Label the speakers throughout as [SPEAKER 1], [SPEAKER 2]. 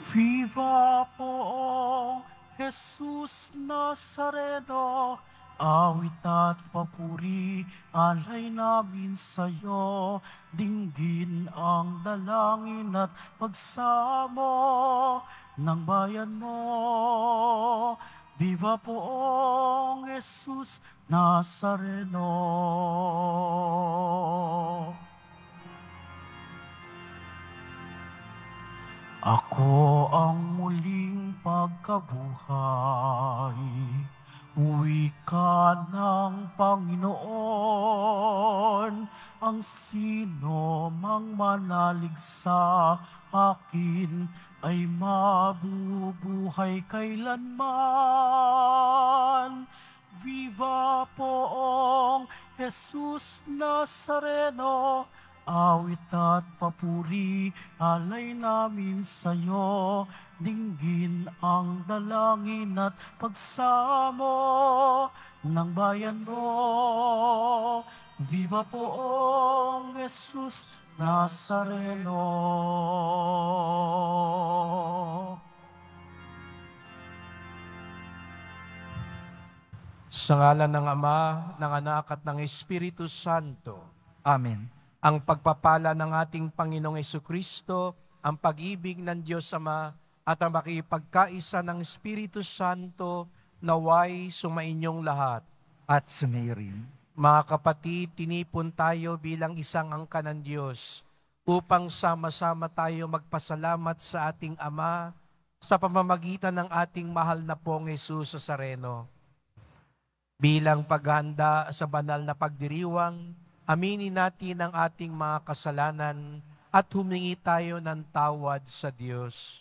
[SPEAKER 1] Viva poong Jesus Nazareno, awit at papuri, alay namin sa'yo, dinggin ang dalangin at pagsamo ng bayan mo. Viva poong Jesus Nazareno. Ako ang muling pagkabuhay, wika ng Panginoon, ang sino mang manalig sa akin ay mabubuhay kailanman. Viva poong Jesus Nazareno, awit at papuri, alay namin sa'yo, dinggin ang dalangin at pagsamo ng bayan mo. Viva poong Jesus Nazareno.
[SPEAKER 2] Sa ngalan ng Ama, ng Anak at ng Espiritu Santo.
[SPEAKER 3] Amen.
[SPEAKER 2] Ang pagpapala ng ating Panginoong Jesucristo, ang pag-ibig ng Diyos Ama, at ang makipagkaisa ng Espiritu Santo, naway sumainyong lahat.
[SPEAKER 3] At sumayo rin.
[SPEAKER 2] Mga kapatid, tinipon tayo bilang isang angkan ng Diyos upang sama-sama tayo magpasalamat sa ating Ama sa pamamagitan ng ating mahal na pong Jesus Nazareno. Bilang paghahanda sa banal na pagdiriwang, aminin natin ang ating mga kasalanan at humingi tayo ng tawad sa Diyos.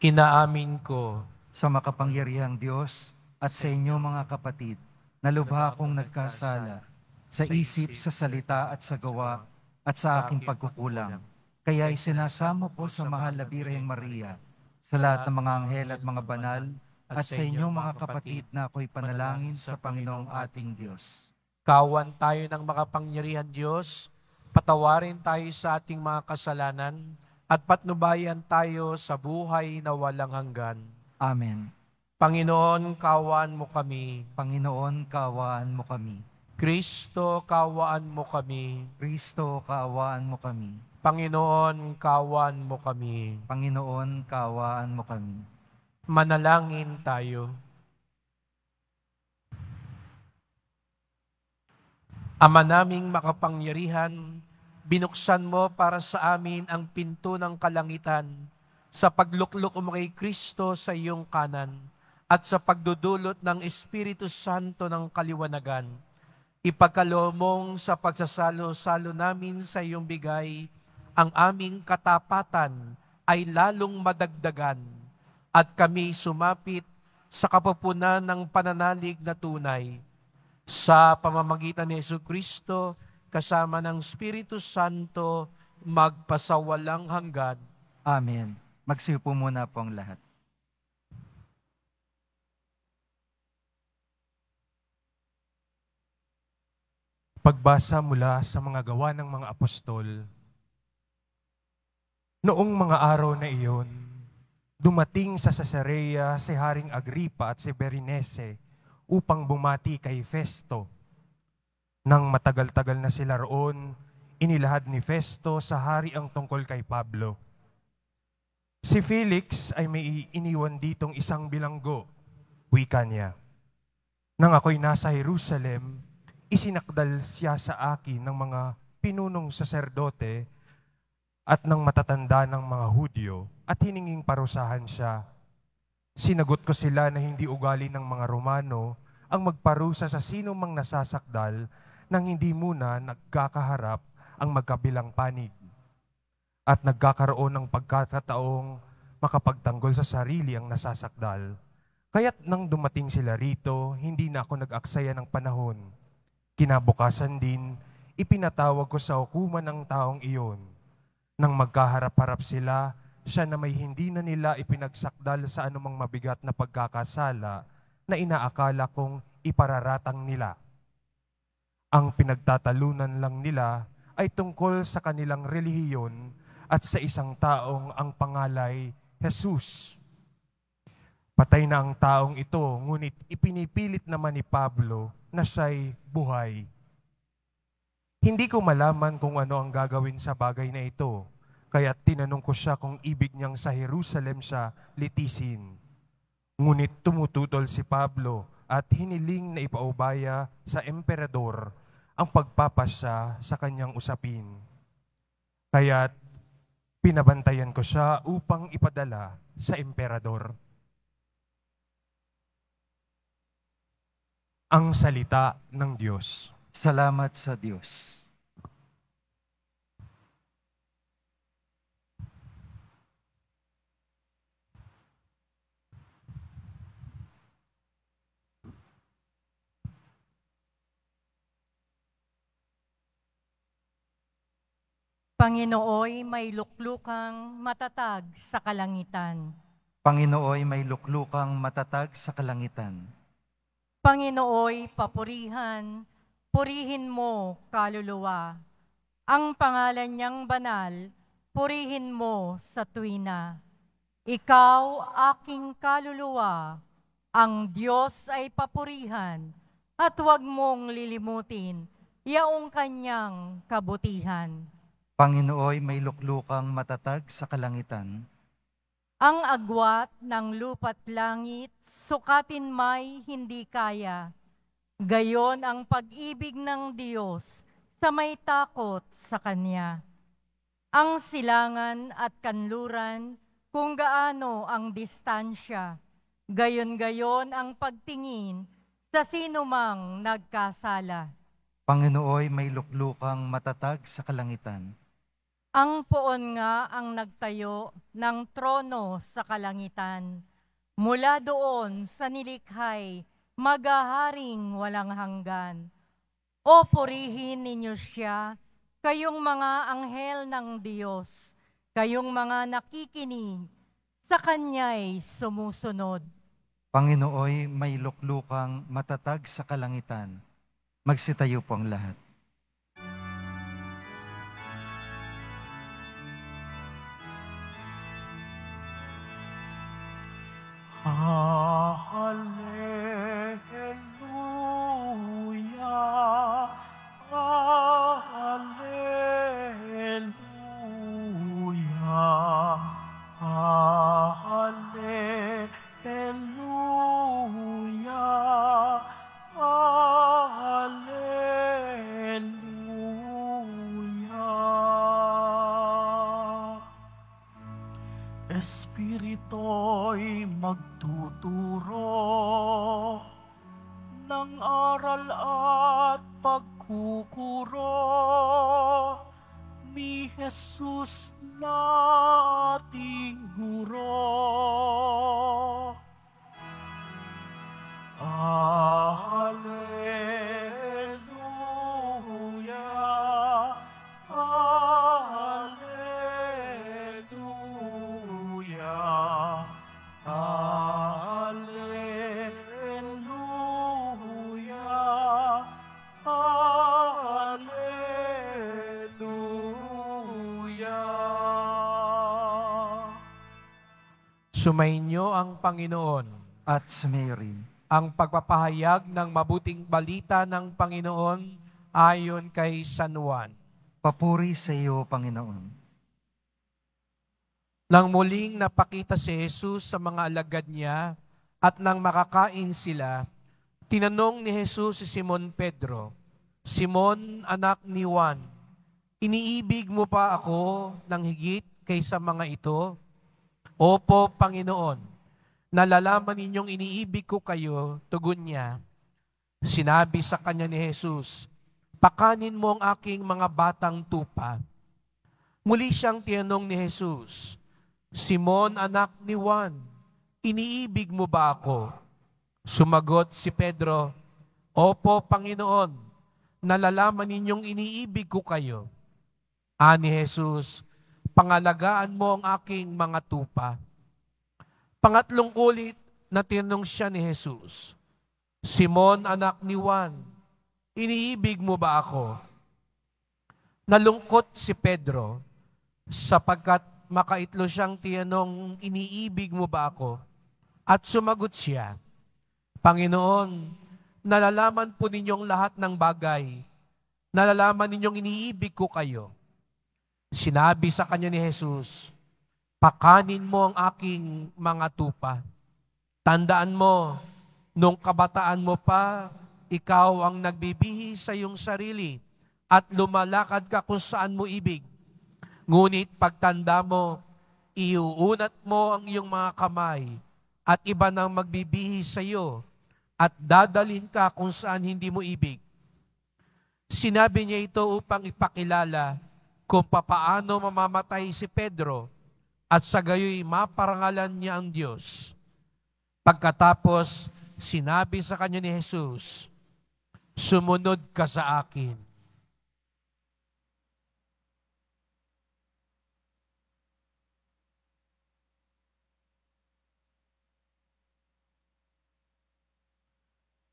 [SPEAKER 2] Inaamin ko
[SPEAKER 3] Sa makapangyarihang Diyos at sa inyo mga kapatid, na lubha akong nagkasala sa isip, sa salita at sa gawa at sa aking pagkukulang. Kaya isinasamo ko sa mahal na Birheng Maria, sa lahat ng mga anghel at mga banal, at sa inyong mga kapatid na ako'y panalangin sa Panginoong ating Diyos.
[SPEAKER 2] Kawan tayo ng makapangyarihan Diyos, patawarin tayo sa ating mga kasalanan, at patnubayan tayo sa buhay na walang hanggan.
[SPEAKER 3] Amen.
[SPEAKER 2] Panginoon, kaawaan mo kami.
[SPEAKER 3] Panginoon, kaawaan mo kami.
[SPEAKER 2] Kristo, kaawaan mo kami.
[SPEAKER 3] Kristo, kaawaan mo kami.
[SPEAKER 2] Panginoon, kaawaan mo kami.
[SPEAKER 3] Panginoon, kaawaan mo kami.
[SPEAKER 2] Manalangin tayo. Ama naming makapangyarihan, binuksan mo para sa amin ang pinto ng kalangitan sa pagluklok mo kay Kristo sa iyong kanan at sa pagdudulot ng Espiritu Santo ng kaliwanagan. Ipagkaloob mong sa pagsasalo-salo namin sa iyong bigay, ang aming katapatan ay lalong madagdagan at kami sumapit sa kapupunan ng pananalig na tunay. Sa pamamagitan ni Jesucristo, kasama ng Espiritu Santo, magpasawalang hanggan.
[SPEAKER 3] Amen. Magsiupo muna po ang lahat.
[SPEAKER 4] Pagbasa mula sa mga gawa ng mga apostol. Noong mga araw na iyon, dumating sa Cesarea si Haring Agripa at si Berenice upang bumati kay Festo. Nang matagal-tagal na sila roon, inilahad ni Festo sa hari ang tungkol kay Pablo. Si Felix ay may iniwan ditong isang bilanggo, wika niya. Nang ako'y nasa Jerusalem, isinakdal siya sa akin ng mga pinunong saserdote at ng matatanda ng mga Hudyo at hininging parusahan siya. Sinagot ko sila na hindi ugali ng mga Romano ang magparusa sa sino mang nasasakdal nang hindi muna nagkakaharap ang magkabilang panig at nagkakaroon ng pagkakataong makapagtanggol sa sarili ang nasasakdal. Kaya't nang dumating sila rito, hindi na ako nag-aksaya ng panahon. Kinabukasan din, ipinatawag ko sa hukuman ng taong iyon. Nang magkaharap-harap sila, siya na may hindi na nila ipinagsakdal sa anumang mabigat na pagkakasala na inaakala kong ipararatang nila. Ang pinagtatalunan lang nila ay tungkol sa kanilang relihiyon at sa isang taong ang pangalay Jesus. Patay na ang taong ito, ngunit ipinipilit naman ni Pablo na siya'y buhay. Hindi ko malaman kung ano ang gagawin sa bagay na ito, kaya tinanong ko siya kung ibig niyang sa Jerusalem siya litisin. Ngunit tumututol si Pablo at hiniling na ipaubaya sa emperador ang pagpapasya sa kanyang usapin. Kaya't pinabantayan ko siya upang ipadala sa emperador. Ang salita ng Diyos.
[SPEAKER 3] Salamat sa Diyos.
[SPEAKER 5] Panginooy may luklukang matatag sa kalangitan.
[SPEAKER 3] Panginooy may luklukang matatag sa kalangitan.
[SPEAKER 5] Panginooy papurihan, purihin mo kaluluwa. Ang pangalan niyang banal, purihin mo sa tuwina. Ikaw aking kaluluwa, ang Diyos ay papurihan, at huwag mong lilimutin yaong kanyang kabutihan.
[SPEAKER 3] Panginooy may luklukang matatag sa kalangitan.
[SPEAKER 5] Ang agwat ng lupa't langit, sukatin may hindi kaya. Gayon ang pag-ibig ng Diyos sa may takot sa Kanya. Ang silangan at kanluran, kung gaano ang distansya, gayon-gayon ang pagtingin sa sinumang nagkasala.
[SPEAKER 3] Panginooy may luklukang matatag sa kalangitan.
[SPEAKER 5] Ang poon nga ang nagtayo ng trono sa kalangitan. Mula doon sa nilikhay, magaharing walang hanggan. O purihin ninyo siya, kayong mga anghel ng Diyos, kayong mga nakikinig, sa Kanya'y sumusunod.
[SPEAKER 3] Panginooy may luklukang matatag sa kalangitan. Magsitayo po ang lahat.
[SPEAKER 1] Hallelujah, hallelujah, hallelujah, hallelujah. Espirito'y magtuturo ng aral at pagkukuro ni Jesus nating guro. Hallelujah, hallelujah, hallelujah, hallelujah.
[SPEAKER 2] Sumainyo ang Panginoon.
[SPEAKER 3] At sumayo.
[SPEAKER 2] Ang pagpapahayag ng mabuting balita ng Panginoon ayon kay San Juan.
[SPEAKER 3] Papuri sa iyo, Panginoon.
[SPEAKER 2] Nang muling napakita si Jesus sa mga alagad niya at nang makakain sila, tinanong ni Jesus si Simon Pedro, "Simon, anak ni Juan, iniibig mo pa ako ng higit kaysa mga ito?" "Opo, Panginoon, nalalaman ninyong iniibig ko kayo," tugon niya. Sinabi sa kanya ni Jesus, "Pakanin mo ang aking mga batang tupa." Muli siyang tinanong ni Jesus, "Simon, anak ni Juan, iniibig mo ba ako?" Sumagot si Pedro, "Opo, Panginoon, nalalaman ninyong iniibig ko kayo." Ani Jesus, "Pangalagaan mo ang aking mga tupa." Pangatlong ulit na tinanong siya ni Jesus, "Simon, anak ni Juan, iniibig mo ba ako?" Nalungkot si Pedro sapagkat makaitlo siyang tinanong, iniibig mo ba ako? At sumagot siya, Panginoon, nalalaman po ninyong lahat ng bagay. Nalalaman ninyong iniibig ko kayo. Sinabi sa kanya ni Jesus, pakanin mo ang aking mga tupa. Tandaan mo, nung kabataan mo pa, ikaw ang nagbibihis sa iyong sarili at lumalakad ka kung saan mo ibig. Ngunit pagtanda mo, iuunat mo ang iyong mga kamay at iba nang magbibihis sa iyo at dadalhin ka kung saan hindi mo ibig. Sinabi niya ito upang ipakilala kung papaano mamamatay si Pedro at sa gayoy maparangalan niya ang Diyos. Pagkatapos, sinabi sa kanya ni Jesus, sumunod ka sa akin.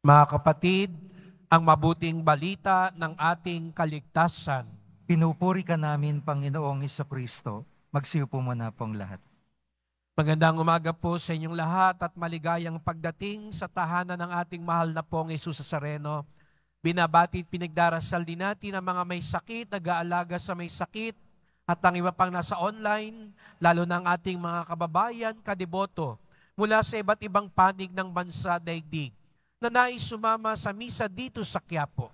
[SPEAKER 2] Mga kapatid, ang mabuting balita ng ating kaligtasan.
[SPEAKER 3] Pinupuri ka namin, Panginoong Jesucristo. Magsiupo muna pong lahat.
[SPEAKER 2] Magandang umaga po sa inyong lahat at maligayang pagdating sa tahanan ng ating mahal na pong Jesus Nazareno. Binabati at pinagdarasal din natin ang mga may sakit, nag-aalaga sa may sakit, at ang iba pang nasa online, lalo ng ating mga kababayan, kadeboto, mula sa iba't ibang panig ng bansa daigdig, na nais sumama sa misa dito sa Quiapo,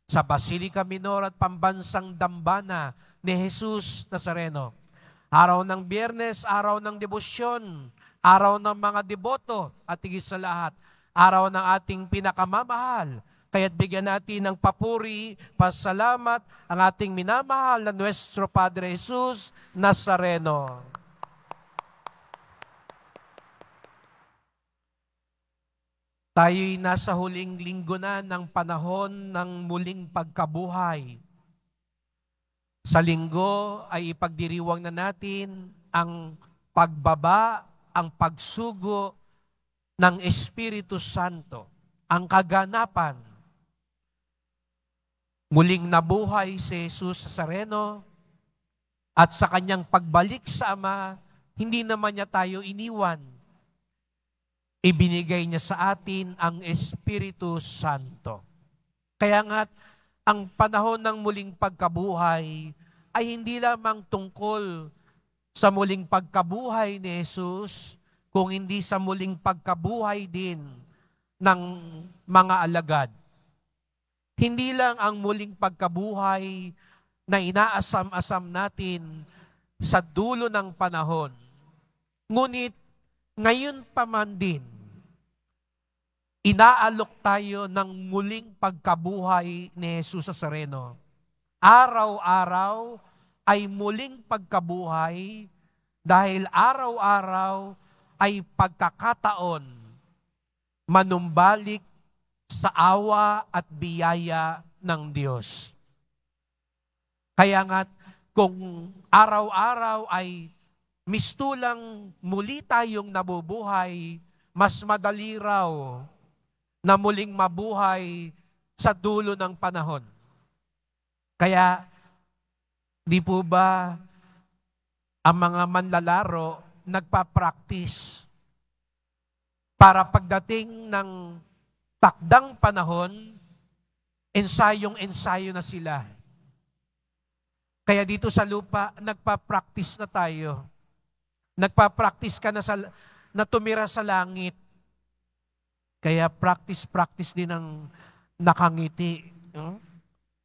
[SPEAKER 2] sa Basilica Minor at Pambansang Dambana ni Jesus Nazareno. Araw ng Biyernes, araw ng debosyon, araw ng mga deboto at higit sa lahat, araw ng ating pinakamamahal. Kaya't bigyan natin ng papuri, pasalamat ang ating minamahal na Nuestro Padre Jesus Nazareno. Tayo'y nasa huling linggo na ng panahon ng muling pagkabuhay. Sa linggo ay ipagdiriwang na natin ang pagbaba, ang pagsugo ng Espiritu Santo, ang kaganapan. Muling nabuhay si Jesus Nazareno at sa kanyang pagbalik sa Ama, hindi naman niya tayo iniwan. Ibinigay niya sa atin ang Espiritu Santo. Kaya nga, ang panahon ng muling pagkabuhay ay hindi lamang tungkol sa muling pagkabuhay ni Jesus, kung hindi sa muling pagkabuhay din ng mga alagad. Hindi lang ang muling pagkabuhay na inaasam-asam natin sa dulo ng panahon, ngunit ngayon pa man din, inaalok tayo ng muling pagkabuhay ni Jesus Nazareno. Araw-araw ay muling pagkabuhay dahil araw-araw ay pagkakataon manumbalik sa awa at biyaya ng Diyos. Kaya nga, kung araw-araw ay mistulang muli tayong nabubuhay, mas madali raw na muling mabuhay sa dulo ng panahon. Kaya, di po ba ang mga manlalaro nagpa-practice para pagdating ng takdang panahon, ensayong-ensayo na sila. Kaya dito sa lupa, nagpa-practice na tayo. Nagpa-practice ka na tumira sa langit. Kaya practice din ng nakangiti.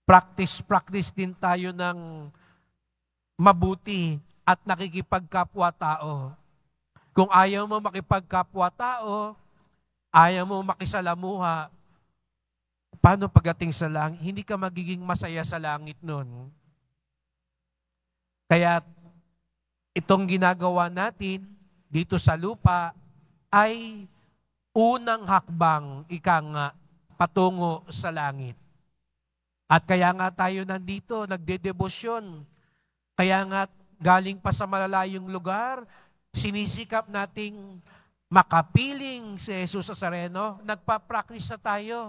[SPEAKER 2] Practice din tayo ng mabuti at nakikipagkapwa-tao. Kung ayaw mo makipagkapwa-tao, ayaw mo makisalamuha, paano pagdating sa langit? Hindi ka magiging masaya sa langit nun. Kaya itong ginagawa natin dito sa lupa ay unang hakbang, patungo sa langit. At kaya nga tayo nandito, nagdedebosyon. Kaya nga galing pa sa malalayong lugar, sinisikap nating makapiling si Jesus Nazareno, nagpa-practice na tayo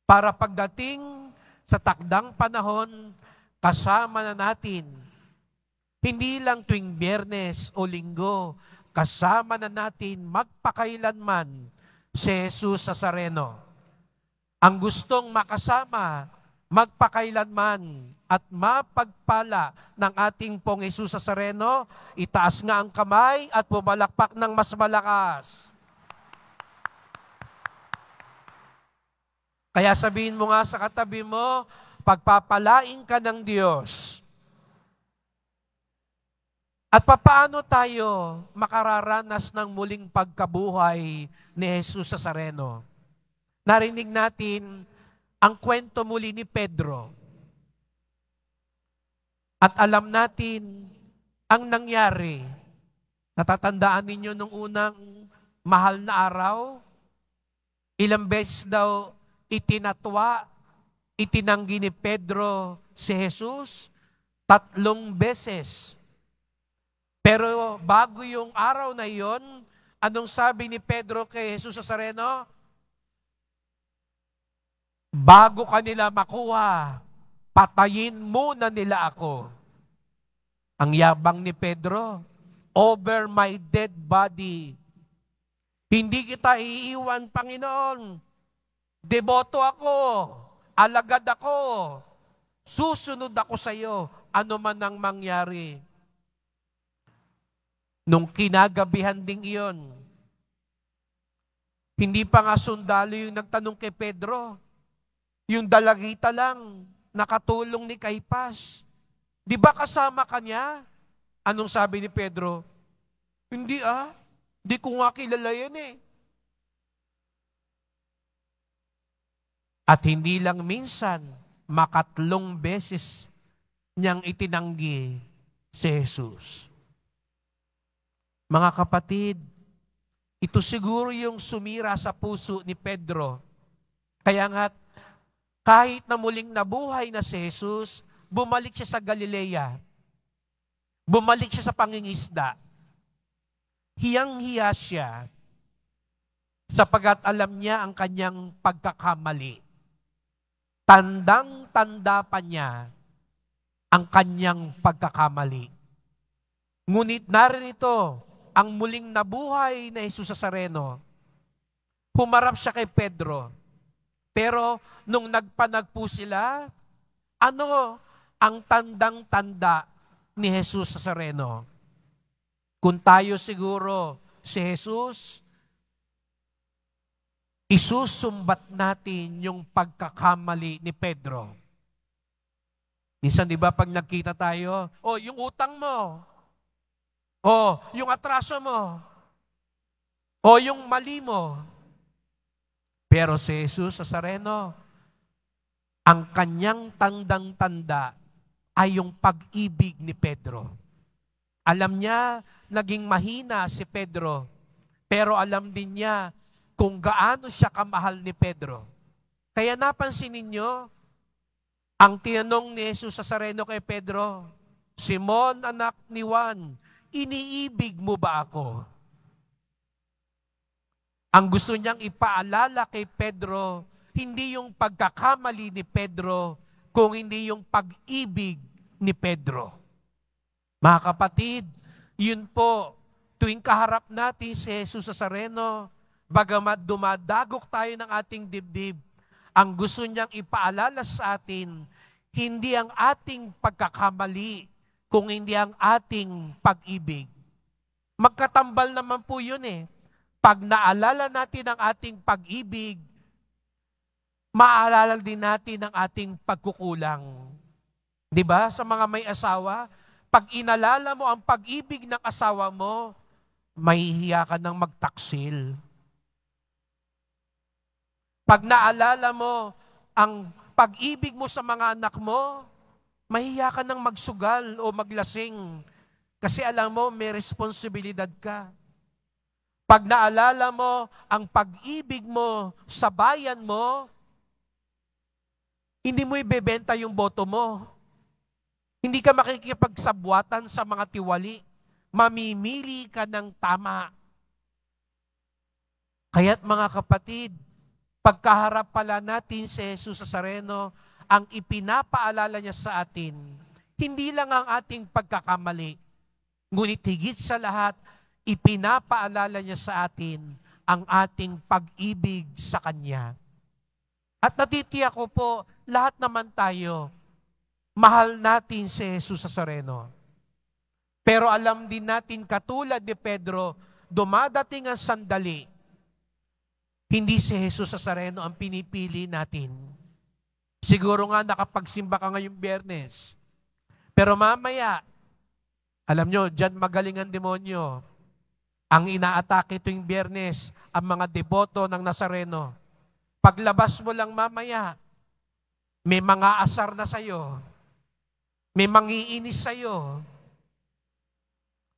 [SPEAKER 2] para pagdating sa takdang panahon, kasama na natin, hindi lang tuwing Biyernes o Linggo, kasama na natin magpakailanman si Jesus Nazareno. Ang gustong makasama, magpakailanman at mapagpala ng ating pong Jesus Nazareno, itaas nga ang kamay at pumalakpak ng mas malakas. Kaya sabihin mo nga sa katabi mo, pagpapalain ka ng Diyos. At papaano tayo makararanas ng muling pagkabuhay ni Jesus Nazareno? Narinig natin ang kwento muli ni Pedro. At alam natin ang nangyari. Natatandaan ninyo nung unang mahal na araw? Ilang beses daw itinatwa, itinanggi ni Pedro si Jesus? 3 beses. Pero bago yung araw na yon, anong sabi ni Pedro kay Jesus Nazareno? Bago kanila makuha, patayin muna nila ako. Ang yabang ni Pedro, over my dead body. Hindi kita iiwan, Panginoon. Deboto ako, alagad ako, susunod ako sa iyo, ano man ang mangyari. Nung kinagabihan ding iyon, hindi pa nga sundalo yung nagtanong kay Pedro. Yung dalagita lang, nakatulong ni Caiphas. Di ba kasama ka niya? Anong sabi ni Pedro? Hindi di ko nga kilala yan eh. At hindi lang minsan, 3 beses niyang itinanggi si Jesus. Mga kapatid, ito siguro yung sumira sa puso ni Pedro. Kaya nga, kahit na muling nabuhay na si Jesus, bumalik siya sa Galilea. Bumalik siya sa pangingisda. Hiyang-hiya siya sapagat alam niya ang kanyang pagkakamali. Tandang-tanda pa niya ang kanyang pagkakamali. Ngunit narito ang muling nabuhay na Jesus Nazareno. Humarap siya kay Pedro. Pero nung nagpanagpo sila, ano ang tandang-tanda ni Jesus Nazareno? Kung tayo siguro si Jesus, isusumbat natin yung pagkakamali ni Pedro. Minsan di ba pag nagkita tayo, yung utang mo, yung atraso mo, yung mali mo. Pero si Jesus Nazareno, ang kanyang tandang-tanda ay yung pag-ibig ni Pedro. Alam niya, naging mahina si Pedro, pero alam din niya kung gaano siya kamahal ni Pedro. Kaya napansin ninyo, ang tinanong ni Jesus Nazareno kay Pedro, Simon, anak ni Juan, iniibig mo ba ako? Ang gusto niyang ipaalala kay Pedro, hindi yung pagkakamali ni Pedro, kung hindi yung pag-ibig ni Pedro. Mga kapatid, yun po, tuwing kaharap natin si Jesus Nazareno, bagamat dumadagok tayo ng ating dibdib, ang gusto niyang ipaalala sa atin, hindi ang ating pagkakamali, kung hindi ang ating pag-ibig. Magkatambal naman po yun eh. Pag naalala natin ang ating pag-ibig, maaalala din natin ang ating pagkukulang. Di ba? Sa mga may asawa, pag inalala mo ang pag-ibig ng asawa mo, mahihiya ka ng magtaksil. Pag naalala mo ang pag-ibig mo sa mga anak mo, mahihiya ka ng magsugal o maglasing kasi alam mo may responsibilidad ka. Pag naalala mo ang pag-ibig mo sa bayan mo, hindi mo ibebenta yung boto mo. Hindi ka makikipagsabwatan sa mga tiwali. Mamimili ka ng tama. Kaya't mga kapatid, pagkaharap pala natin si Jesus Nazareno, ang ipinapaalala niya sa atin, hindi lang ang ating pagkakamali, ngunit higit sa lahat, ipinapaalala niya sa atin ang ating pag-ibig sa Kanya. At natitiyak ko po, lahat naman tayo, mahal natin si Jesus Nazareno. Pero alam din natin, katulad ni Pedro, dumadating ang sandali, hindi si Jesus Nazareno ang pinipili natin. Siguro nga nakapagsimba ka ngayong Biyernes. Pero mamaya, alam nyo, dyan magaling ang demonyo. Ang inaatake tuwing Biyernes, ang mga deboto ng Nazareno. Paglabas mo lang mamaya, may mga asar na sa'yo. May mangiinis sa'yo.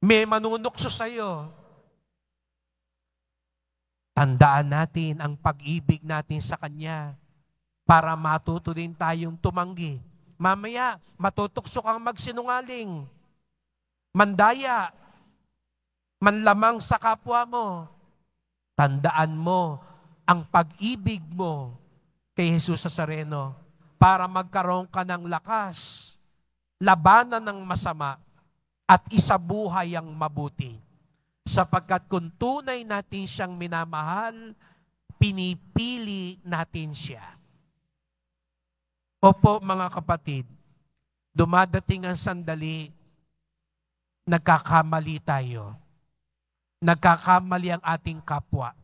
[SPEAKER 2] May manunukso sa'yo. Tandaan natin ang pag-ibig natin sa Kanya para matuto din tayong tumanggi. Mamaya, matutukso kang magsinungaling, mandaya, manlamang sa kapwa mo. Tandaan mo ang pag-ibig mo kay Jesus Nazareno para magkaroon ka ng lakas, labanan ng masama, at isabuhay ang mabuti. Sapagkat kung tunay natin siyang minamahal, pinipili natin siya. Opo mga kapatid, dumadating ang sandali, nagkakamali tayo. Nagkakamali ang ating kapwa.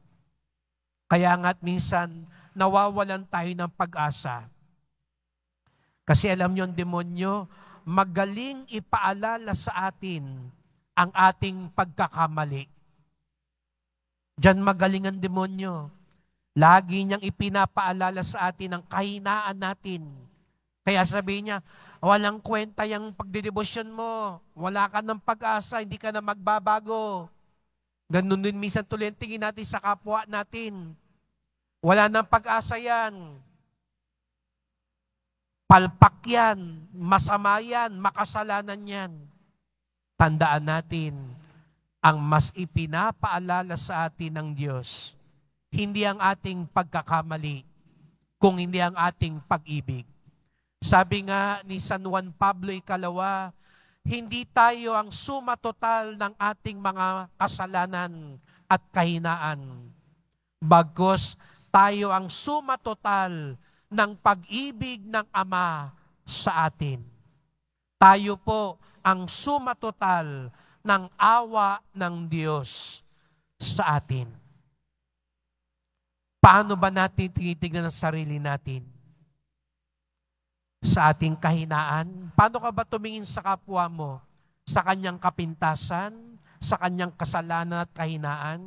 [SPEAKER 2] Kaya nga't minsan, nawawalan tayo ng pag-asa. Kasi alam niyo ang demonyo, magaling ipaalala sa atin ang ating pagkakamali. Diyan magaling ang demonyo. Lagi niyang ipinapaalala sa atin ang kahinaan natin. Kaya sabihin niya, walang kwenta yung pagdedebosyon mo. Wala ka ng pag-asa, hindi ka na magbabago. Ganun din minsan tuloy ang tingin natin sa kapwa natin. Wala nang pag-asa yan. Palpak yan, masama yan, makasalanan yan. Tandaan natin, ang mas ipinapaalala sa atin ng Diyos, hindi ang ating pagkakamali, kung hindi ang ating pag-ibig. Sabi nga ni San Juan Pablo Ikalawa, hindi tayo ang suma total ng ating mga kasalanan at kahinaan. Bagkus tayo ang suma total ng pag-ibig ng Ama sa atin. Tayo po ang suma total ng awa ng Diyos sa atin. Paano ba natin tinitignan ang sarili natin? Sa ating kahinaan? Paano ka ba tumingin sa kapwa mo? Sa kanyang kapintasan? Sa kanyang kasalanan at kahinaan?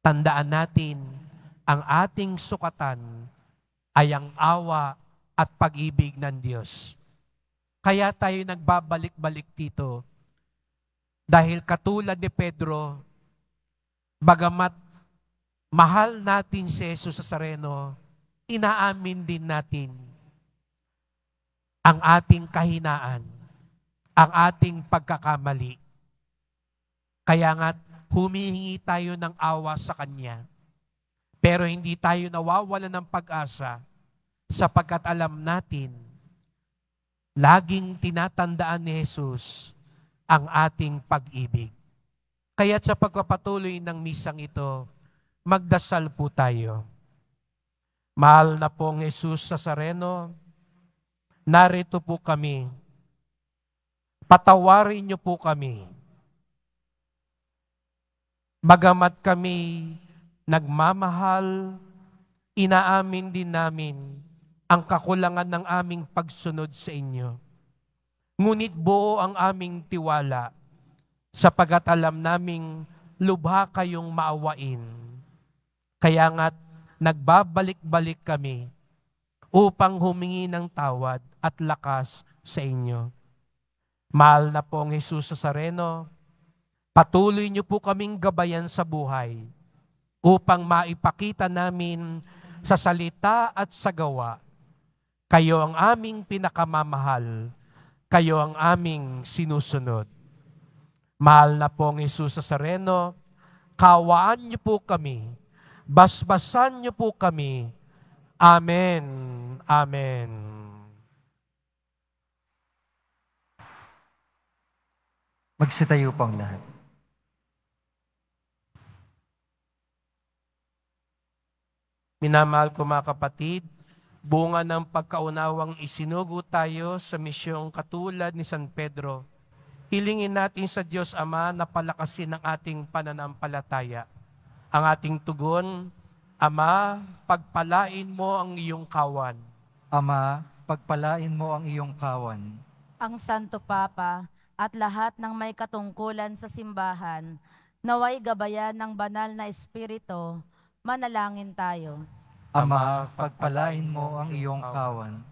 [SPEAKER 2] Tandaan natin, ang ating sukatan ay ang awa at pag-ibig ng Diyos. Kaya tayo nagbabalik-balik dito. Dahil katulad ni Pedro, bagamat mahal natin si Jesus Nazareno, inaamin din natin ang ating kahinaan, ang ating pagkakamali. Kaya nga humihingi tayo ng awa sa Kanya. Pero hindi tayo nawawalan ng pag-asa sapagkat alam natin, laging tinatandaan ni Jesus ang ating pag-ibig. Kaya't sa pagpapatuloy ng misang ito, magdasal po tayo. Mahal na pong Jesus Nazareno, narito po kami. Patawarin niyo po kami. Bagamat kami nagmamahal, inaamin din namin ang kakulangan ng aming pagsunod sa inyo. Ngunit buo ang aming tiwala, sapagat alam naming lubha kayong maawain. Kaya nga't nagbabalik-balik kami upang humingi ng tawad at lakas sa inyo. Mahal na pong Jesus Nazareno, patuloy niyo po kaming gabayan sa buhay upang maipakita namin sa salita at sa gawa, kayo ang aming pinakamamahal, kayo ang aming sinusunod. Mahal na pong Jesus Nazareno, kawaan niyo po kami, basbasan niyo po kami. Amen. Amen.
[SPEAKER 3] Magsitayo po ang lahat.
[SPEAKER 2] Minamahal ko mga kapatid, bunga ng pagkaunawang isinugo tayo sa misyong katulad ni San Pedro, hilingin natin sa Diyos Ama na palakasin ang ating pananampalataya. Ang ating tugon, Ama, pagpalain mo ang iyong kawan.
[SPEAKER 3] Ama, pagpalain mo ang iyong kawan.
[SPEAKER 6] Ang Santo Papa at lahat ng may katungkulan sa simbahan, naway gabayan ng banal na Espiritu, manalangin tayo.
[SPEAKER 3] Ama, pagpalain mo ang iyong kawan.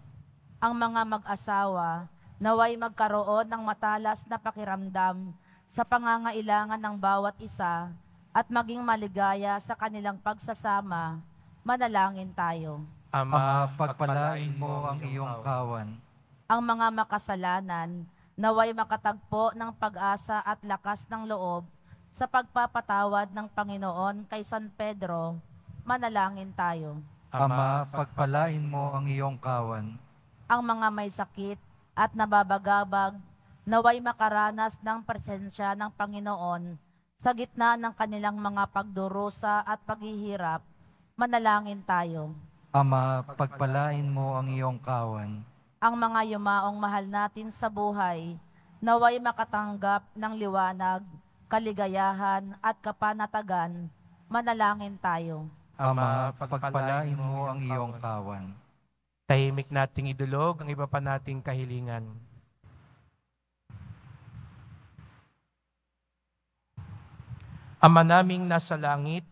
[SPEAKER 6] Ang mga mag-asawa, naway magkaroon ng matalas na pakiramdam sa pangangailangan ng bawat isa at maging maligaya sa kanilang pagsasama, manalangin tayo.
[SPEAKER 3] Ama, pagpalain mo ang iyong kawan.
[SPEAKER 6] Ang mga makasalanan, naway makatagpo ng pag-asa at lakas ng loob sa pagpapatawad ng Panginoon kay San Pedro, manalangin tayo.
[SPEAKER 3] Ama, pagpalain mo ang iyong kawan.
[SPEAKER 6] Ang mga may sakit at nababagabag, naway makaranas ng presensya ng Panginoon sa gitna ng kanilang mga pagdurusa at paghihirap, manalangin tayo.
[SPEAKER 3] Ama, pagpalain mo ang iyong kawan.
[SPEAKER 6] Ang mga yumaong mahal natin sa buhay, naway makatanggap ng liwanag, kaligayahan at kapanatagan, manalangin tayo.
[SPEAKER 3] Ama, pagpalain mo ang iyong kawan.
[SPEAKER 2] Tahimik nating idulog ang iba pa nating kahilingan. Ama naming nasa langit,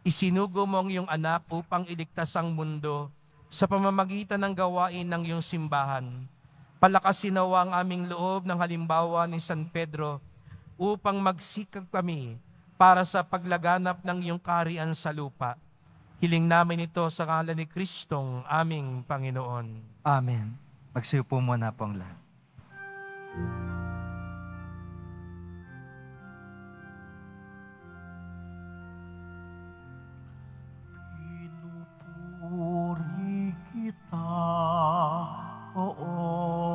[SPEAKER 2] isinugo mo ang iyong anak upang iligtas ang mundo sa pamamagitan ng gawain ng iyong simbahan. Palakasin nawa ang aming loob ng halimbawa ni San Pedro upang magsikap kami para sa paglaganap ng iyong kaharian sa lupa. Hiling namin ito sa ngalan ni Kristong aming Panginoon.
[SPEAKER 3] Amen. Magsiupo muna po ang lahat.
[SPEAKER 1] Pinupuri kita, Poon,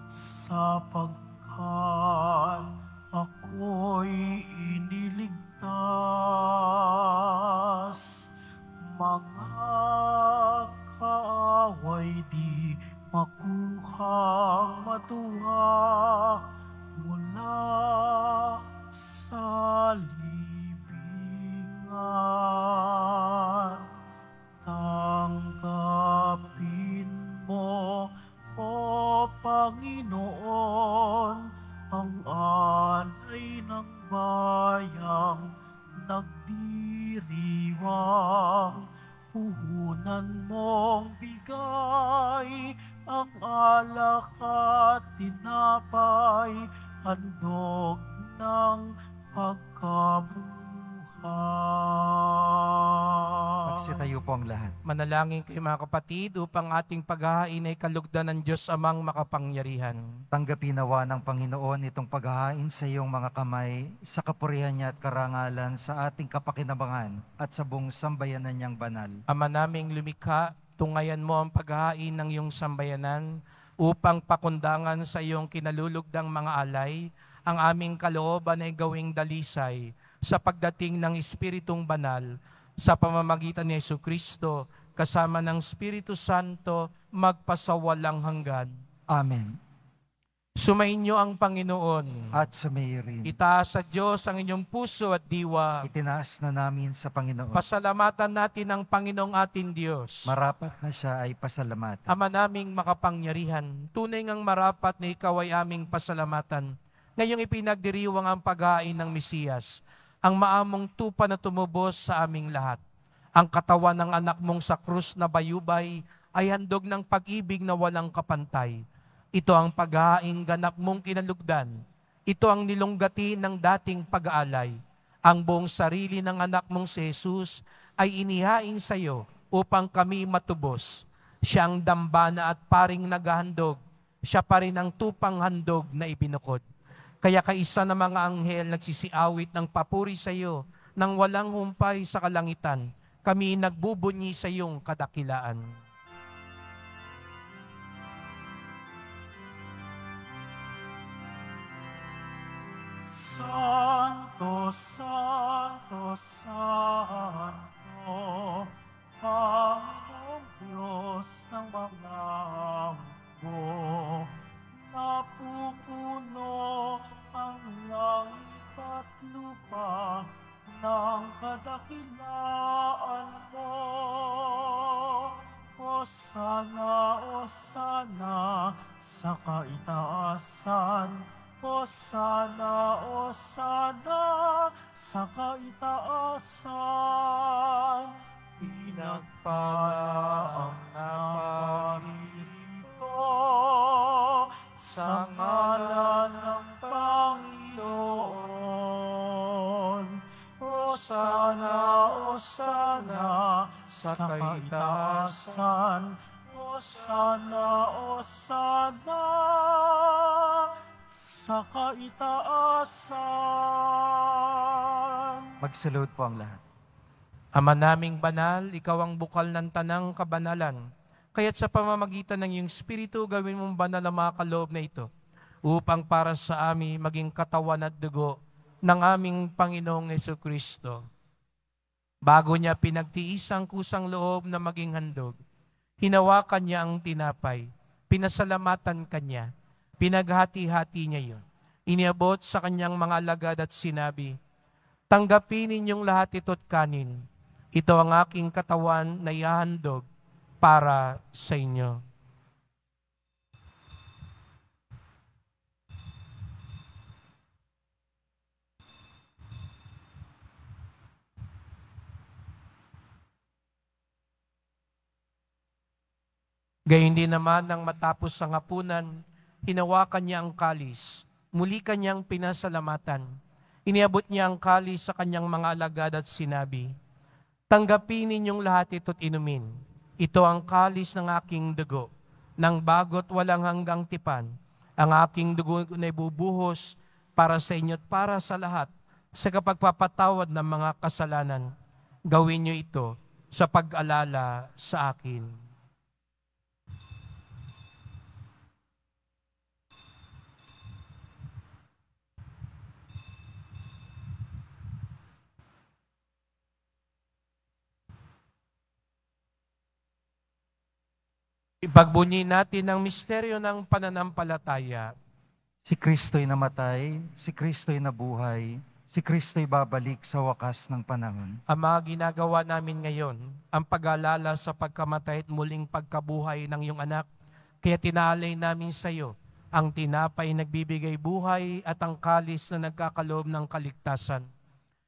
[SPEAKER 1] sapagkat ako'y iniligtas. Mga kaaway di makuhang matuwa mula sa libingan. Tanggapin mo, O Panginoon, ang alay ng bayang nagdiriwang. Puhunan mong bigay ang alak at tinapay, handog ng pagkabuhay.
[SPEAKER 3] Magsitayo po ang lahat.
[SPEAKER 2] Manalangin kayo mga kapatid upang ating paghahain ay kalugdan ng Diyos Amang makapangyarihan.
[SPEAKER 3] Tanggapin nawa ng Panginoon itong paghahain sa iyong mga kamay, sa kapurihan niya at karangalan, sa ating kapakinabangan at sa buong sambayanan niyang banal.
[SPEAKER 2] Ama naming lumikha, tungayan mo ang paghahain ng iyong sambayanan upang pakundangan sa iyong kinalulugdang mga alay, ang aming kalooban ay gawing dalisay sa pagdating ng Espiritong Banal, sa pamamagitan ni Jesucristo, kasama ng Espiritu Santo, magpasawalang hanggan.
[SPEAKER 3] Amen.
[SPEAKER 2] Sumainyo ang Panginoon.
[SPEAKER 3] At sumayo rin.
[SPEAKER 2] Itaas sa Diyos ang inyong puso at diwa.
[SPEAKER 3] Itinaas na namin sa Panginoon.
[SPEAKER 2] Pasalamatan natin ang Panginoong ating Diyos.
[SPEAKER 3] Marapat na siya ay pasalamatan.
[SPEAKER 2] Ama naming makapangyarihan, tunay ngang marapat na ikaw ay aming pasalamatan. Ngayong ipinagdiriwang ang paghain ng Mesiyas, ang maamong tupa na tumubos sa aming lahat. Ang katawan ng anak mong sa krus na bayubay ay handog ng pag-ibig na walang kapantay. Ito ang paghain ganap mong kinalugdan. Ito ang nilunggati ng dating pag-aalay. Ang buong sarili ng anak mong si Jesus ay inihain sa iyo upang kami matubos. Siya ang dambana at paring naghahandog. Siya pa rin ang tupang handog na ibinukod. Kaya kaisa ng mga anghel nagsisiawit ng papuri sa iyo nang walang humpay sa kalangitan. Kami nagbubunyi sa iyong kadakilaan.
[SPEAKER 1] Santo, Santo, Santo, Panginoong Diyos ng mga hukbo, napupuno ang langit at lupa ng kadakilaan mo. Hosana, Hosana sa kaitaasan, Hosana, Hosana sa kaitaasan. Pinagpala ang naparirito sa ngalan ng Panginoon. Hosana, Hosana sa kaitaasan, Hosana, Hosana sa kaitaasan.
[SPEAKER 3] Magsalud po ang lahat.
[SPEAKER 2] Ama naming banal, ikaw ang bukal ng tanang kabanalan. Kaya't sa pamamagitan ng iyong Espiritu, gawin mong banal ang mga kaloob na ito, upang para sa amin maging katawan at dugo ng aming Panginoong Jesucristo. Bago niya pinagtiis ang kusang loob na maging handog, hinawakan niya ang tinapay, pinasalamatan kanya, pinaghati-hati niya yun. Iniabot sa kanyang mga alagad at sinabi, tanggapin ninyong lahat ito't kanin. Ito ang aking katawan na ihahandog para sa inyo. Gayon din naman nang matapos ang hapunan, hinawakan niya ang kalis, muli kanyang pinasalamatan. Iniabot niya ang kalis sa kanyang mga alagad at sinabi, tanggapin ninyong lahat ito't inumin. Ito ang kalis ng aking dugo, ng bago't walang hanggang tipan. Ang aking dugo na ibubuhos para sa inyo at para sa lahat sa kapagpapatawad ng mga kasalanan. Gawin niyo ito sa pag-alala sa akin. Ipagbunyi natin ang misteryo ng pananampalataya.
[SPEAKER 3] Si Kristo'y namatay, si Kristo'y nabuhay, si Kristo'y babalik sa wakas ng panahon.
[SPEAKER 2] Ama, ginagawa namin ngayon ang pag-alala sa pagkamatay at muling pagkabuhay ng iyong anak. Kaya tinaalay namin sa iyo ang tinapay nagbibigay buhay at ang kalis na nagkakaloob ng kaligtasan.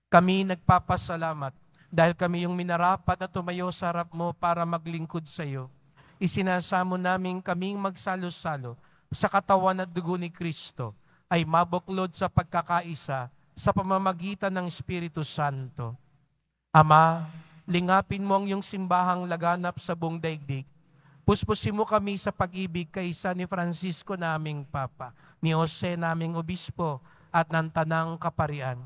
[SPEAKER 2] Kami nagpapasalamat dahil kami yung minarapat na tumayo sa harap mo para maglingkod sa iyo. Isinasamo namin kaming magsalo-salo sa katawan at dugo ni Kristo ay mabuklod sa pagkakaisa sa pamamagitan ng Espiritu Santo. Ama, lingapin mo ang iyong simbahang laganap sa buong daigdig. Puspusin mo kami sa pag-ibig kaisa ni Francisco naming Papa, ni Jose naming Obispo at ng Tanang Kaparian.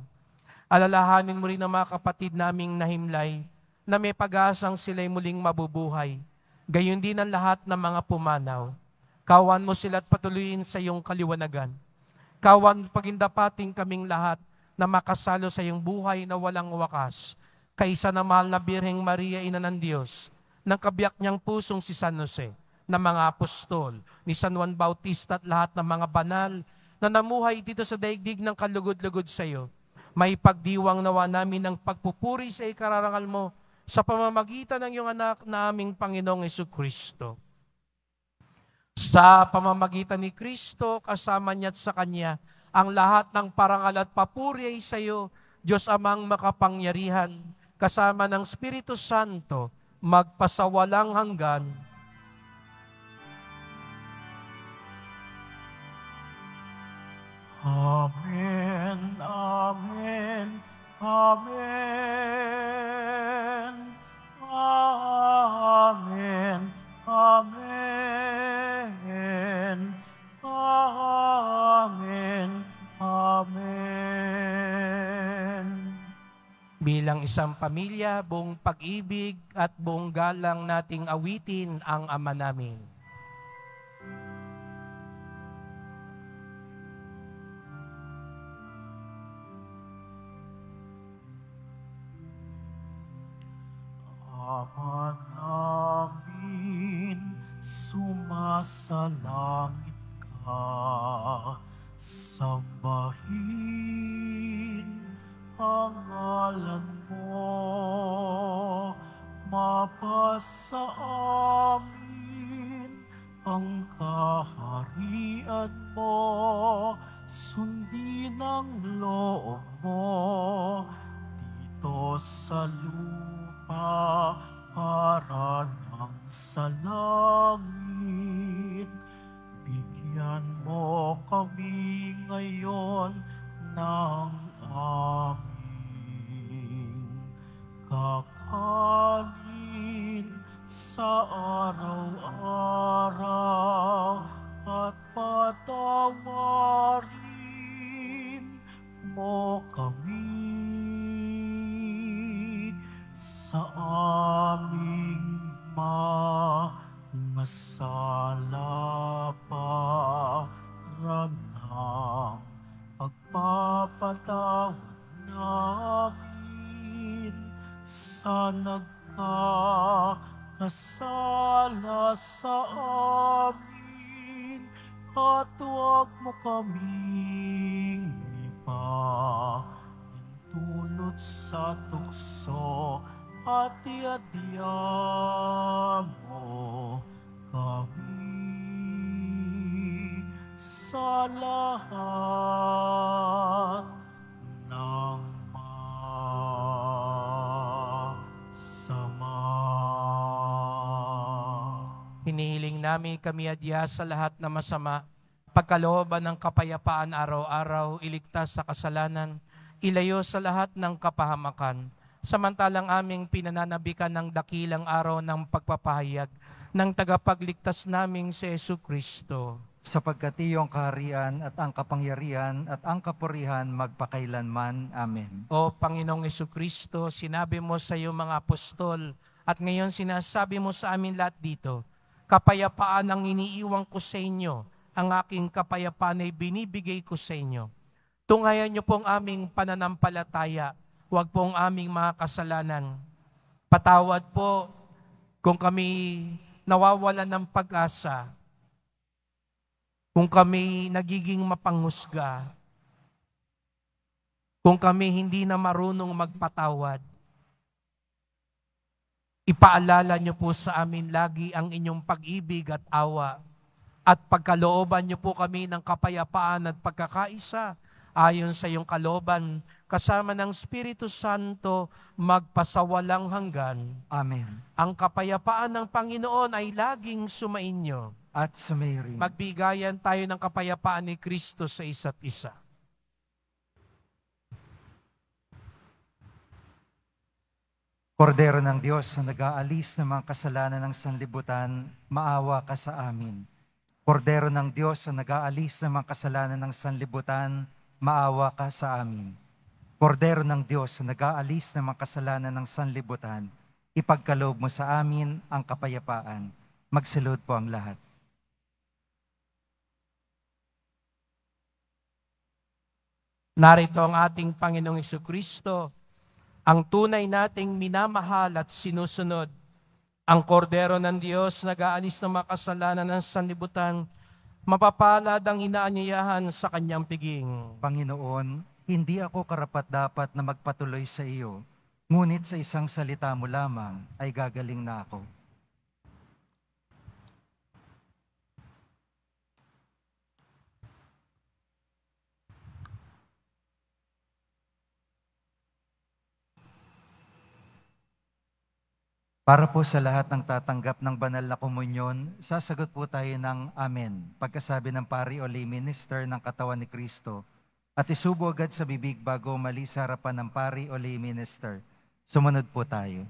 [SPEAKER 2] Alalahanin mo rin ang mga kapatid naming nahimlay na may pag-asang sila'y muling mabubuhay. Gayon din ang lahat ng mga pumanaw. Kawan mo sila at patuloyin sa iyong kaliwanagan. Kawan pagindapating kaming lahat na makasalo sa iyong buhay na walang wakas. Kaisa na mahal na Birheng Maria, Ina ng Diyos, ng kabiyak niyang pusong si San Jose, ng mga apostol, ni San Juan Bautista at lahat ng mga banal na namuhay dito sa daigdig ng kalugod-lugod sa iyo. May pagdiwang nawa namin ng pagpupuri sa ikararangal mo sa pamamagitan ng iyong anak na aming Panginoong Jesucristo. Sa pamamagitan ni Kristo, kasama niya at sa Kanya, ang lahat ng parangal at papuri ay sa iyo, Diyos Amang makapangyarihan, kasama ng Espiritu Santo, magpasawalang hanggan.
[SPEAKER 1] Amen, amen, amen, amen, amen, amen, amen.
[SPEAKER 2] Bilang isang pamilya, buong pag-ibig at buong galang nating awitin ang Ama namin.
[SPEAKER 1] Ama namin, sumasalangit ka, sambahin ang ngalan mo, mapasa amin ang kaharian mo, sundin ang loob mo dito sa lupa para nang sa langit. Bigyan mo kami ngayon ng aming kakanin sa araw-araw, at patawarin mo kami sa aming mga sala para ng pagpapatawad namin sa nagkakasala sa amin, at huwag mo kaming ipahintulot sa tukso, at iadya mo kami sa lahat ng masama.
[SPEAKER 2] Hinihiling namin kami adya sa lahat na masama, pagkalooban ng kapayapaan araw-araw, iligtas sa kasalanan, ilayo sa lahat ng kapahamakan, samantalang aming pinananabikan ng dakilang araw ng pagpapahayag ng tagapagligtas naming si Jesucristo.
[SPEAKER 3] Sapagkat iyong kaharian at ang kapangyarihan at ang kapurihan magpakailanman. Amen.
[SPEAKER 2] O Panginoong Jesucristo, sinabi mo sa iyong mga apostol, at ngayon sinasabi mo sa amin lahat dito, kapayapaan ang iniiwan ko sa inyo, ang aking kapayapaan ay binibigay ko sa inyo. Tunghayan niyo pong aming pananampalataya, huwag pong aming mga kasalanan. Patawad po kung kami nawawalan ng pag-asa, kung kami nagiging mapanghusga, kung kami hindi na marunong magpatawad. Ipaalala niyo po sa amin lagi ang inyong pag-ibig at awa, at pagkalooban niyo po kami ng kapayapaan at pagkakaisa ayon sa iyong kalooban, kasama ng Espiritu Santo, magpasawalang hanggan.
[SPEAKER 3] Amen.
[SPEAKER 2] Ang kapayapaan ng Panginoon ay laging sumainyo.
[SPEAKER 3] At sumayin.
[SPEAKER 2] Magbigayan tayo ng kapayapaan ni Kristo sa isa't isa.
[SPEAKER 3] Kordero ng Diyos na nag-aalis ng mga kasalanan ng sanlibutan, maawa ka sa amin. Kordero ng Diyos na nag-aalis ng mga kasalanan ng sanlibutan, maawa ka sa amin. Kordero ng Diyos na nag-aalis ng mga kasalanan ng sanlibutan, ipagkaloob mo sa amin ang kapayapaan. Magsalud po ang lahat.
[SPEAKER 2] Narito ang ating Panginoong Jesucristo, ang tunay nating minamahal at sinusunod. Ang kordero ng Diyos nag-aalis ng mga kasalanan ng sanlibutan, mapapalad ang inaanyayahan sa kanyang piging.
[SPEAKER 3] Panginoon, hindi ako karapat-dapat na magpatuloy sa iyo, ngunit sa isang salita mo lamang ay gagaling na ako. Para po sa lahat ng tatanggap ng banal na komunyon, sasagot po tayo ng Amen, pagkasabi ng pari o lay minister ng katawan ni Kristo, at isubo agad sa bibig bago mali sa harapan ng pari o lay minister. Sumunod po tayo.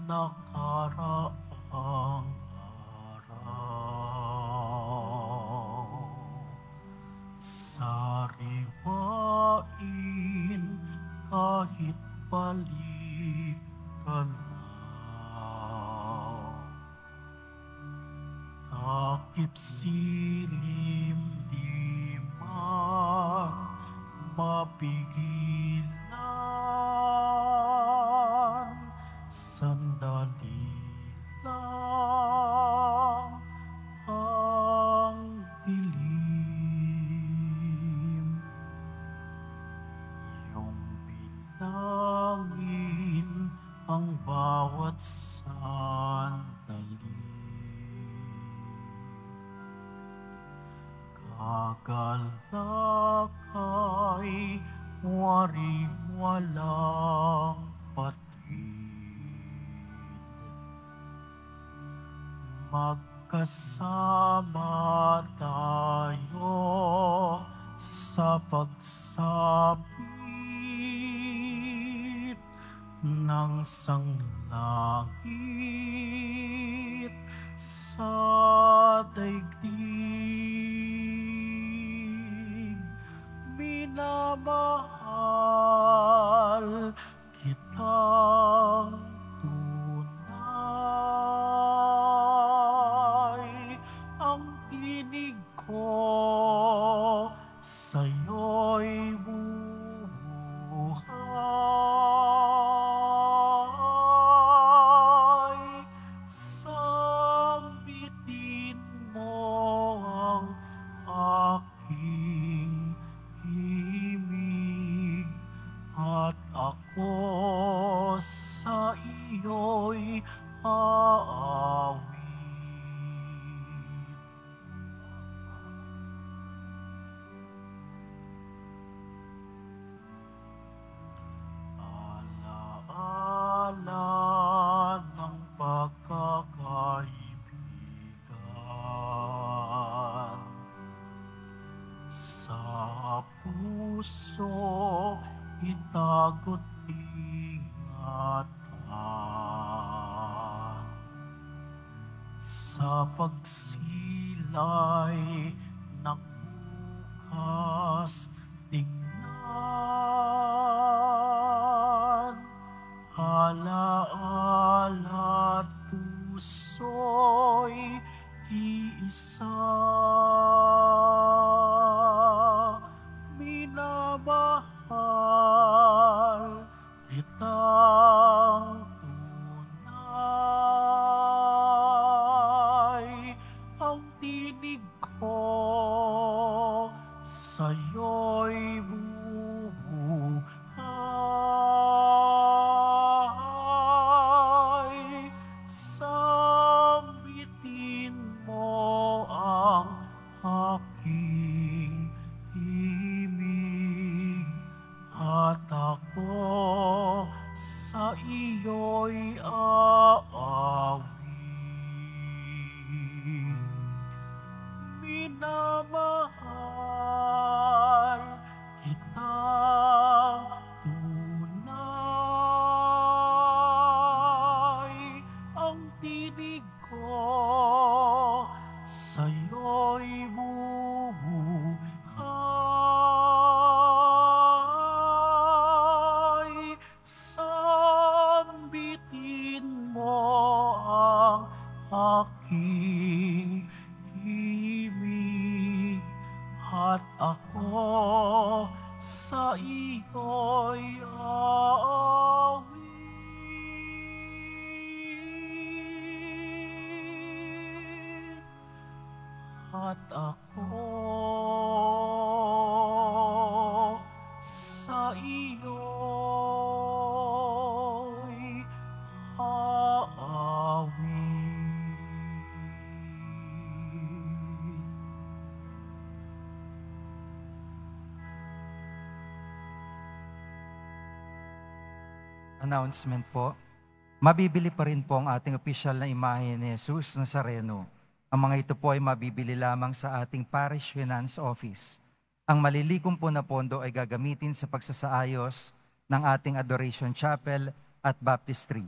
[SPEAKER 1] Nakalimutin daraang araw. Sariwain kahit balik tanaw. Takip silim di man mapigilan, sandali lang ang dilim. Iyong bilangin ang bawat sandali. Kagalakay, waring walang patid. Magkasama tayo sa pagsapit ng sanglangit sa daigdig. Minamahal kitang tunay, ang tinig ko sa'yo'y bubuhay. Sambitin mo ang aking himig at ako sa iyo'y aawit. Alaala ng pagkakaibigan, sa puso itago't ingatan. Sa pagsilay ng bukas tingnan, alaala't puso'y iisa. Minamahal kitang tunay, ang tinig ko sa'yo'y bubuhay. Sambitin mo ang aking himig at ako sa iyo'y aawit. Minamahal kitang tunay, ang tinig ko sa'yo'y bubuhay. Sambitin mo ang aking himig at ako sa iyo'y aawit. At ako sa iyo'y aawit.
[SPEAKER 3] Announcement po. Mabibili pa rin po ang ating opisyal na imahe ni Jesus Nazareno. Ang mga ito po ay mabibili lamang sa ating Parish Finance Office. Ang malilikom po na pondo ay gagamitin sa pagsasaayos ng ating Adoration Chapel at Baptistry.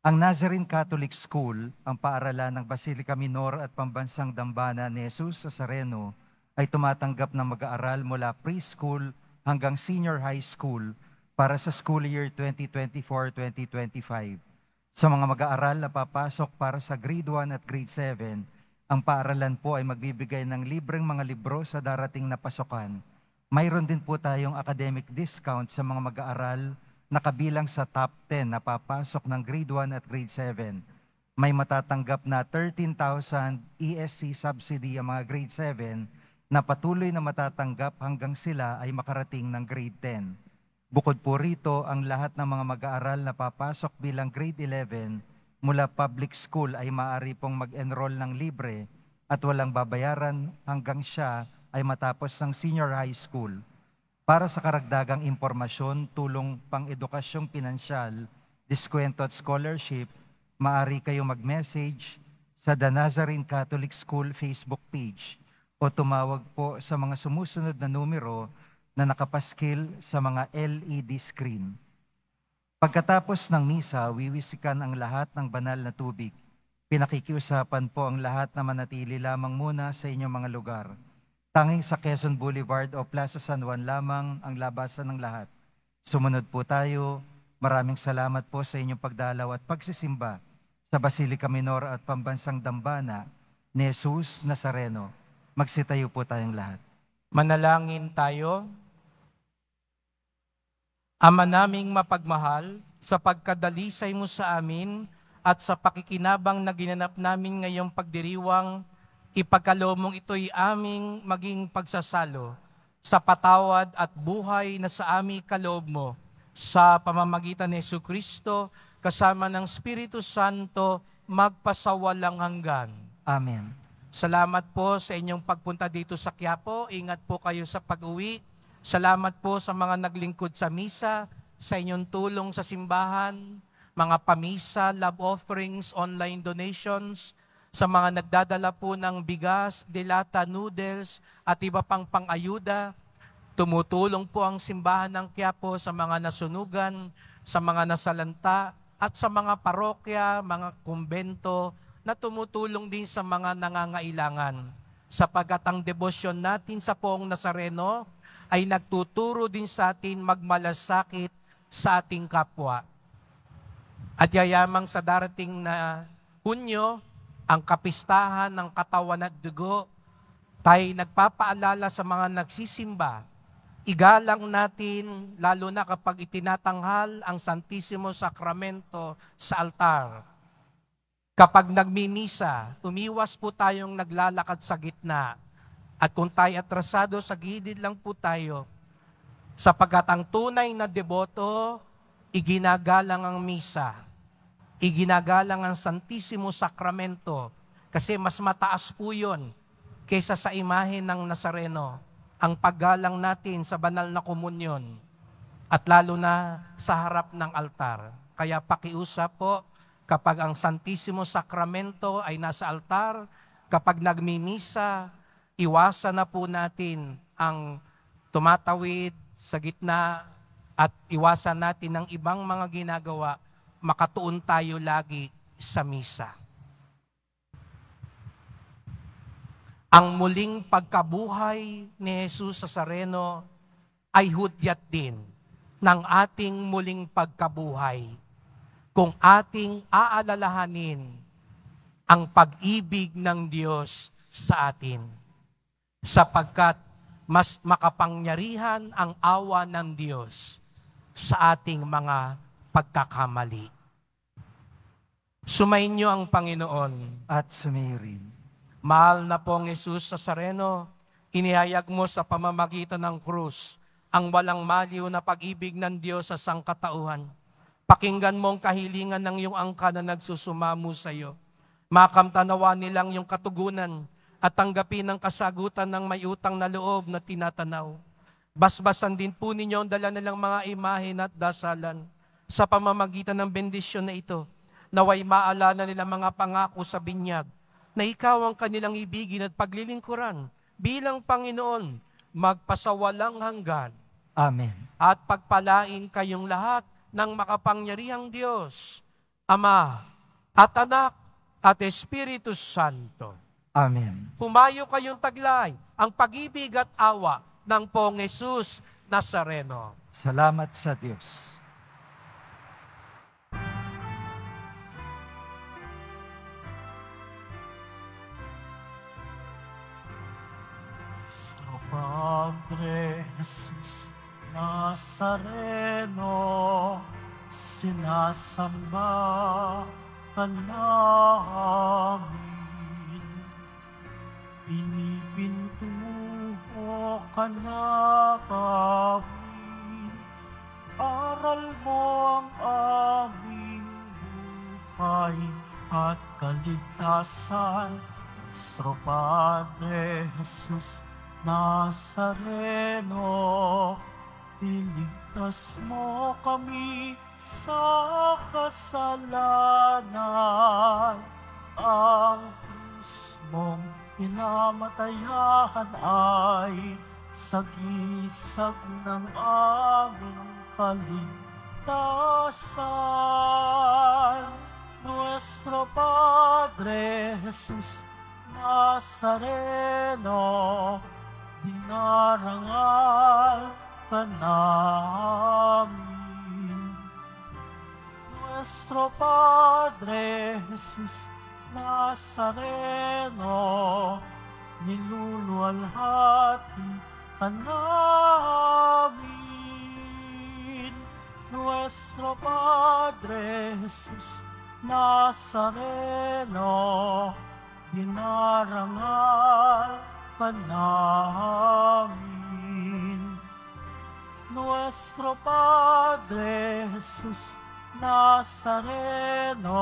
[SPEAKER 3] Ang Nazarene Catholic School, ang paaralan ng Basilica Minor at Pambansang Dambana ni Jesus Nazareno, ay tumatanggap ng mag-aaral mula preschool hanggang senior high school para sa school year 2024-2025. Sa mga mag-aaral na papasok para sa grade 1 at grade 7, ang paaralan po ay magbibigay ng libreng mga libro sa darating na pasukan. Mayroon din po tayong academic discount sa mga mag-aaral na kabilang sa top 10 na papasok ng grade 1 at grade 7. May matatanggap na 13,000 ESC subsidy ang mga grade 7 na patuloy na matatanggap hanggang sila ay makarating ng grade 10. Bukod po rito, ang lahat ng mga mag-aaral na papasok bilang grade 11 mula public school ay maaari pong mag-enroll ng libre at walang babayaran hanggang siya ay matapos ng senior high school. Para sa karagdagang impormasyon, tulong pang-edukasyong pinansyal, diskwento at scholarship, maaari kayong mag-message sa The Nazarene Catholic School Facebook page o tumawag po sa mga sumusunod na numero na nakapaskil sa mga LED screen. Pagkatapos ng misa, wiwisikan ang lahat ng banal na tubig. Pinakikiusapan po ang lahat na manatili lamang muna sa inyong mga lugar. Tanging sa Quezon Boulevard o Plaza San Juan lamang ang labasan ng lahat. Sumunod po tayo. Maraming salamat po sa inyong pagdalaw at pagsisimba sa Basilica Minor at Pambansang Dambana ni Jesus Nazareno. Magsitayo po tayong lahat.
[SPEAKER 2] Manalangin tayo. Ama naming mapagmahal, sa pagkadalisay mo sa amin at sa pakikinabang na ginanap namin ngayong pagdiriwang, ipagkaloob mong ito'y aming maging pagsasalo sa patawad at buhay na sa aming kaloob mo sa pamamagitan ni Jesucristo kasama ng Espiritu Santo magpasawalang hanggan.
[SPEAKER 3] Amen.
[SPEAKER 2] Salamat po sa inyong pagpunta dito sa Quiapo. Ingat po kayo sa pag-uwi. Salamat po sa mga naglingkod sa misa, sa inyong tulong sa simbahan, mga pamisa, love offerings, online donations, sa mga nagdadala po ng bigas, dilata, noodles, at iba pang pang-ayuda. Tumutulong po ang simbahan ng Quiapo sa mga nasunugan, sa mga nasalanta, at sa mga parokya, mga kumbento, na tumutulong din sa mga nangangailangan. Sapagkat ang debosyon natin sa Poong Nazareno ay nagtuturo din sa atin magmalasakit sa ating kapwa. At yayamang sa darating na Hunyo, ang kapistahan ng katawan at dugo, tayo nagpapaalala sa mga nagsisimba. Igalang natin, lalo na kapag itinatanghal ang Santisimo Sacramento sa altar. Kapag nagmimisa, umiwas po tayong naglalakad sa gitna. At kung tayo atrasado, sa gilid lang po tayo. Sapagkat ang tunay na deboto, iginagalang ang misa. Iginagalang ang Santisimo Sacramento. Kasi mas mataas po yun kaysa sa imahe ng Nazareno. Ang paggalang natin sa banal na komunyon. At lalo na sa harap ng altar. Kaya pakiusap po, kapag ang Santisimo Sacramento ay nasa altar, kapag nagmimisa, iwasan na po natin ang tumatawid sa gitna at iwasan natin ang ibang mga ginagawa, makatuon tayo lagi sa misa. Ang muling pagkabuhay ni Jesus Nazareno ay hudyat din ng ating muling pagkabuhay. Kung ating aalalahanin ang pag-ibig ng Diyos sa atin. Sapagkat mas makapangyarihan ang awa ng Diyos sa ating mga pagkakamali. Sumainyo ang Panginoon.
[SPEAKER 3] At sumirin.
[SPEAKER 2] Mahal na pong Jesus Nazareno, inihayag mo sa pamamagitan ng krus ang walang maliw na pag-ibig ng Diyos sa sangkatauhan. Pakinggan mo ang kahilingan ng iyong angka na nagsusumamo sa iyo. Makamtanawa nilang iyong katugunan at tanggapin ang kasagutan ng may utang na loob na tinatanaw. Basbasan din po ninyo ang dala nilang mga imahen at dasalan sa pamamagitan ng bendisyon na ito. Naway maalala nila mga pangako sa binyag na ikaw ang kanilang ibigin at paglilingkuran bilang Panginoon magpasawalang hanggan.
[SPEAKER 3] Amen.
[SPEAKER 2] At pagpalain kayong lahat ng makapangyarihang Diyos, Ama, at Anak, at Espiritu Santo.
[SPEAKER 3] Amen.
[SPEAKER 2] Humayo kayong taglay ang pag-ibig at awa ng Poong Jesus Nazareno.
[SPEAKER 3] Salamat sa Diyos.
[SPEAKER 1] Nuestro Padre Jesus Nazareno, sinasamba ka namin. Pinipintuho ka namin. Aral mo ang aming buhay at kaligtasan. Nuestro Padre Jesus Nazareno, iligtas mo kami sa kasalanan. Ang krus mong pinamatayan ay sagisag ng aming kaligtasan. Nuestro Padre Jesus Nazareno, dinarangal ka namin. Nuestro Padre Jesus Nazareno, niluluwalhati ka namin. Nuestro Padre Jesus Nazareno, dinarangal ka namin. Nuestro Padre Jesus Nazareno,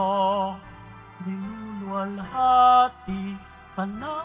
[SPEAKER 1] niluluwalhati ka namin.